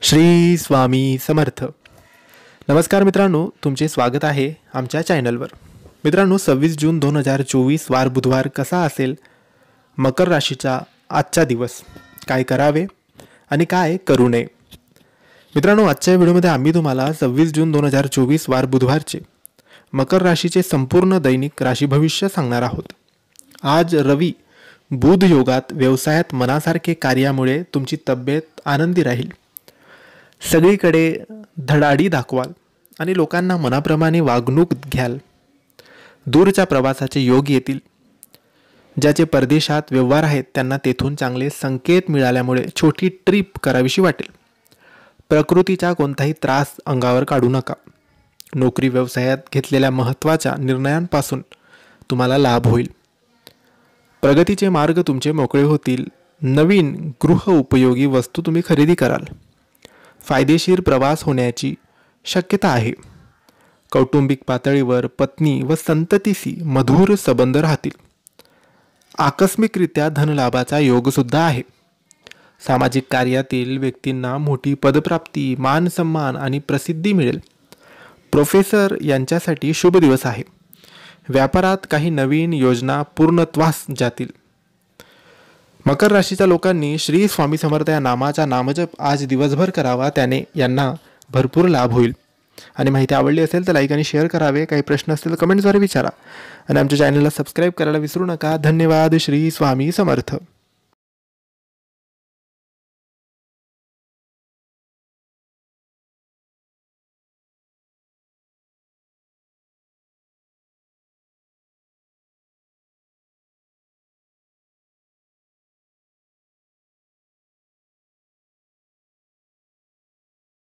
श्री स्वामी समर्थ. नमस्कार मित्रांनो, तुमचे स्वागत आहे आमच्या चॅनलवर. मित्रांनो, 26 जून 2024 वार बुधवार कसा असेल? मकर राशीचा आजचा दिवस काय करावे आणि काय करू नये? मित्रांनो, आजच्या व्हिडिओमध्ये आम्ही तुम्हाला 26 जून 2024 वार बुधवारचे मकर राशीचे संपूर्ण दैनिक राशी भविष्य सांगणार आहोत. आज रवी बुध योगात व्यवसायात मनासारखे कार्यामुळे तुमची तब्येत आनंदी राहील. सगळीकडे धडाडी दाखवाल आणि लोकांना मनाप्रमाणे वागणूक घ्याल. दूरच्या प्रवासाचे योग येतील. ज्याचे परदेशात व्यवहार आहेत त्यांना तेथून चांगले संकेत मिळाल्यामुळे छोटी ट्रिप करावीशी वाटेल. प्रकृतीचा कोणताही त्रास अंगावर काढू नका. नोकरी व्यवसायात घेतलेल्या महत्त्वाच्या निर्णयांपासून तुम्हाला लाभ होईल. प्रगतीचे मार्ग तुमचे मोकळे होतील. नवीन गृह उपयोगी वस्तू तुम्ही खरेदी कराल. फायदेशीर प्रवास होण्याची शक्यता आहे. कौटुंबिक पातळीवर पत्नी व संततीशी मधुर संबंध राहतील. आकस्मिकरित्या धनलाभाचा योगसुद्धा आहे. सामाजिक कार्यातील व्यक्तींना मोठी पदप्राप्ती, मान सन्मान आणि प्रसिद्धी मिळेल. प्रोफेसर यांच्यासाठी शुभ दिवस आहे. व्यापारात काही नवीन योजना पूर्णत्वास जातील. मकर राशीच्या लोकांनी श्री स्वामी समर्थ या नामाचा नामजप आज दिवसभर करावा. त्याने यांना भरपूर लाभ होईल. आणि माहिती आवडली असेल तर लाईक आणि शेअर करावे. काही प्रश्न असतील तर कमेंट्सद्वारे विचारा आणि आमच्या चॅनलला सबस्क्राईब करायला विसरू नका. धन्यवाद. श्री स्वामी समर्थ.